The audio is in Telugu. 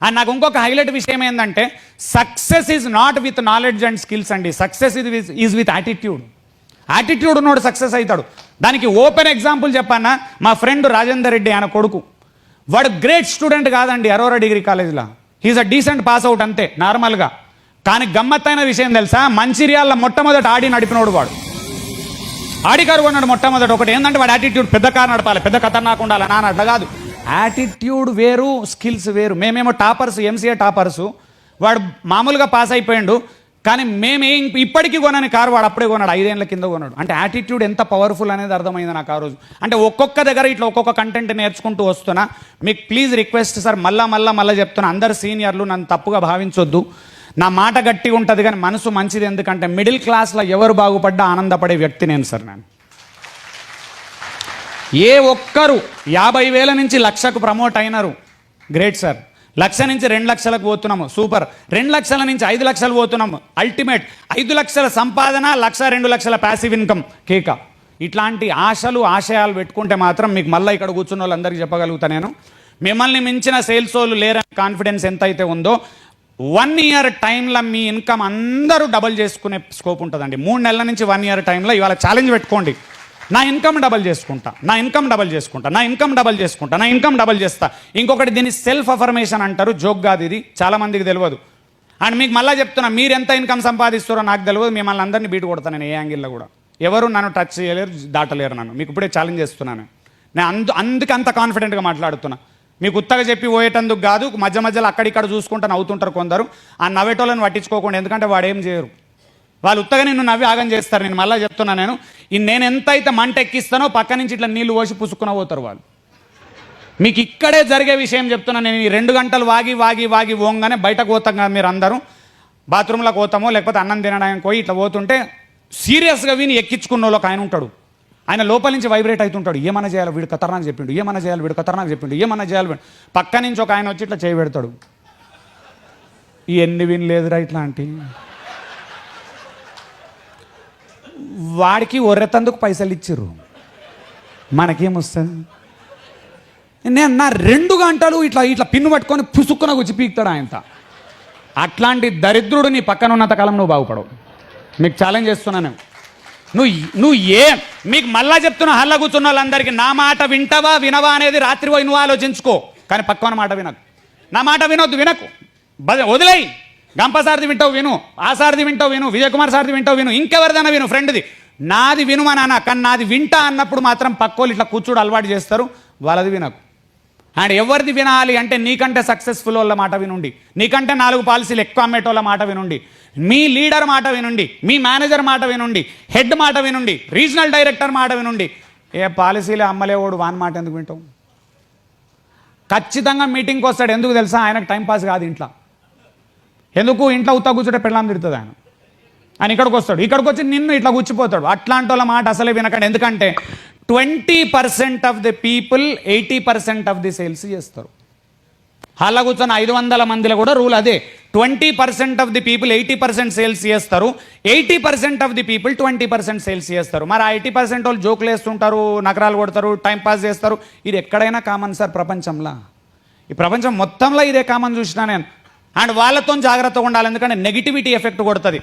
అండ్ నాకు ఇంకొక హైలైట్ విషయం ఏంటంటే success is not with knowledge and skills అండి, success is with attitude. Attitude ఉన్నోడు సక్సెస్ అవుతాడు. దానికి ఓపెన్ ఎగ్జాంపుల్ చెప్పన్నా, మా ఫ్రెండ్ రాజేందర్ రెడ్డి ఆయన కొడుకు, వాడు గ్రేట్ స్టూడెంట్ కాదండి అరోరా డిగ్రీ కాలేజ్లో, he is a decent pass out అంతే నార్మల్గా. కానీ గమ్మత్తైన విషయం తెలుసా, మంచిర్యాల మొట్టమొదటి ఆడి నడిపినోడు వాడు. ఆడి కారు కొన్నాడు మొట్టమొదటి. ఒకటి ఏంటంటే వాడు యాటిట్యూడ్, పెద్ద కారు నడపాలి, పెద్ద ఖతర్నాక్ ఉండాలి, నాన్న అట్లా కాదు. యాటిట్యూడ్ వేరు, స్కిల్స్ వేరు. మేమేమో టాపర్స్, ఎంసీఏ టాపర్సు, వాడు మామూలుగా పాస్ అయిపోయాడు. కానీ మేమేం ఇప్పటికీ కొనని కారు వాడు అప్పుడే కొన్నాడు, 5 ఏళ్ల కింద కొన్నాడు. అంటే యాటిట్యూడ్ ఎంత పవర్ఫుల్ అనేది అర్థమైంది నాకు ఆ రోజు. అంటే ఒక్కొక్క దగ్గర ఇట్లా ఒక్కొక్క కంటెంట్ నేర్చుకుంటూ వస్తున్నా. మీకు ప్లీజ్ రిక్వెస్ట్ సార్, మళ్ళా చెప్తున్నా, అందరు సీనియర్లు నన్ను తప్పుగా భావించొద్దు. నా మాట గట్టిగా ఉంటుంది కానీ మనసు మంచిది. ఎందుకంటే మిడిల్ క్లాస్లో ఎవరు బాగుపడ్డా ఆనందపడే వ్యక్తి నేను సార్. నేను ఏ ఒక్కరు 50,000 నుంచి 1,00,000కు ప్రమోట్ అయినారు, గ్రేట్ సార్. 1,00,000 నుంచి 2 లక్షలకు పోతున్నాము, సూపర్. 2 లక్షల నుంచి 5 లక్షలు పోతున్నాము, అల్టిమేట్. 5 లక్షల సంపాదన, 1,00,000 2 లక్షల ప్యాసివ్ ఇన్కమ్, కేక. ఇట్లాంటి ఆశలు ఆశయాలు పెట్టుకుంటే మాత్రం మీకు మళ్ళీ ఇక్కడ కూర్చున్న వాళ్ళందరికీ చెప్పగలుగుతా నేను, మిమ్మల్ని మించిన సేల్స్ వాళ్ళు లేరని కాన్ఫిడెన్స్ ఎంత అయితే ఉందో 1 ఇయర్ టైంలో మీ ఇన్కమ్ అందరూ డబల్ చేసుకునే స్కోప్ ఉంటుందండి. 3 నెలల నుంచి 1 ఇయర్ టైంలో ఇవాళ ఛాలెంజ్ పెట్టుకోండి, నా ఇన్కమ్ డబల్ చేసుకుంటా, నా ఇన్కమ్ డబల్ చేసుకుంటా, నా ఇన్కమ్ డబల్ చేసుకుంటా, నా ఇన్కమ్ డబల్ చేస్తా. ఇంకొకటి దీన్ని సెల్ఫ్ అఫర్మేషన్ అంటారు, జోక్ కాదు ఇది, చాలామందికి తెలియదు. అండ్ మీకు మళ్ళీ చెప్తున్నా, మీరు ఎంత ఇన్కమ్ సంపాదిస్తారో నాకు తెలియదు, మిమ్మల్ని అందరినీ బీట్ కొడతాను నేను ఏ యాంగిల్లో కూడా. ఎవరు నన్ను టచ్ చేయలేరు, దాటలేరు నన్ను. మీకు ఇప్పుడే ఛాలెంజ్ చేస్తున్నాను నేను, అందుకే అంత కాన్ఫిడెంట్గా మాట్లాడుతున్నా. మీకు ఉత్తగా చెప్పి పోయేటందుకు కాదు, మధ్య మధ్యలో అక్కడిక్కడ చూసుకుంటూ నవ్వుతుంటారు కొందరు. ఆ నవ్వేటోళ్ళని పట్టించుకోకుండా, ఎందుకంటే వాడు ఏం చేయరు, వాళ్ళు ఉత్తగా నిన్ను నవ్వి ఆగం చేస్తారు. నేను మళ్ళీ చెప్తున్నా, నేను ఎంత అయితే మంట ఎక్కిస్తానో పక్క నుంచి ఇట్లా నీళ్లు పోసి పుసుకున పోతారు వాళ్ళు. మీకు ఇక్కడే జరిగే విషయం చెప్తున్నా నేను. ఈ 2 గంటలు వాగి పోగానే బయటకు పోతాం కదా మీరు అందరూ, బాత్రూంలోకి పోతామో లేకపోతే అన్నం తినడానికి పోయి ఇట్లా పోతుంటే సీరియస్గా విని ఎక్కించుకున్న వాళ్ళకి ఆయన ఉంటాడు. ఆయన లోపల నుంచి వైబ్రేట్ అవుతుంటాడు, ఏమన్నా చేయాలి వీడు ఖతర్నాక్ చెప్పిండు, ఏమన్నా చేయాలి వీడు ఖతర్నాక్ చెప్పిండు, ఏమన్నా చేయాలి. పక్క నుంచి ఒక ఆయన వచ్చి ఇట్లా చేయి పెడతాడు, ఎన్ని వినలేదురా ఇట్లాంటి. వాడికి ఒర్రెతందుకు పైసలు ఇచ్చిర్రు, మనకేమొస్తుంది. నేను నా 2 గంటలు ఇట్లా పిన్ను పట్టుకొని పుసుక్కున వచ్చి పీకుతాడు ఆయనత. అట్లాంటి దరిద్రుడు నీ పక్కన ఉన్నంత కాలం నువ్వు బాగుపడవు. మీకు ఛాలెంజ్ చేస్తున్నాను. నువ్వు మీకు మళ్ళా చెప్తున్నా, హల్లా కూర్చున్న వాళ్ళందరికీ, నా మాట వింటవా వినవా అనేది రాత్రి పోయి నువ్వు ఆలోచించుకో, కానీ పక్కన మాట వినకు. నా మాట వినకు, వదిలేయి. గంప సార్ది వింటావు విను, ఆ సార్ది వింటావు విను, విజయ్ కుమార్ సార్ది వింటావు విను, ఇంకెవరిదైనా విను, ఫ్రెండ్ది. నాది వినుమా నాన్న, కానీ నాది వింటా అన్నప్పుడు మాత్రం పక్కోళ్ళు ఇట్లా కూర్చోడు అలవాటు చేస్తారు, వాళ్ళది వినకు. అండ్ ఎవరిది వినాలి అంటే నీకంటే సక్సెస్ఫుల్ వాళ్ళ మాట వినుండి, నీకంటే 4 పాలసీలు ఎక్కువ అమ్మేటోళ్ళ మాట వినుండి, మీ లీడర్ మాట వినుండి, మీ మేనేజర్ మాట వినుండి, హెడ్ మాట వినుండి, రీజనల్ డైరెక్టర్ మాట వినుండి. ఏ పాలసీలే అమ్మలేవాడు వాని మాట ఎందుకు వింటావు? ఖచ్చితంగా మీటింగ్కి వస్తాడు, ఎందుకు తెలుసా? ఆయనకు టైంపాస్ కాదు ఇంట్లో. ఎందుకు ఇంట్లో ఉత్తా కూర్చుంటే పెళ్ళాం తిడుతుంది ఆయన ఇక్కడికి వస్తాడు, ఇక్కడికి వచ్చి నిన్ను ఇట్లా కూర్చిపోతాడు. అట్లాంటి వాళ్ళ మాట అసలే వినకండి. ఎందుకంటే 20% of the people 80% of the sales చేస్తారు. అలా కూర్చొని 500 మందిలో కూడా రూల్ అదే, 20% ఆఫ్ ది పీపుల్ 80% సేల్స్ చేస్తారు, 80% ఆఫ్ ది పీపుల్ 20% సేల్స్ చేస్తారు. మరి ఆ 80% వాళ్ళు జోకులు వేస్తుంటారు, నగరాలు కొడతారు, టైంపాస్ చేస్తారు. ఇది ఎక్కడైనా కామన్ సార్ ప్రపంచంలో. ఈ ప్రపంచం మొత్తంలో ఇదే కామన్ చూసినా నేను. అండ్ వాళ్ళతో జాగ్రత్తగా ఉండాలి, ఎందుకంటే నెగిటివిటీ ఎఫెక్ట్ కొడుతుంది.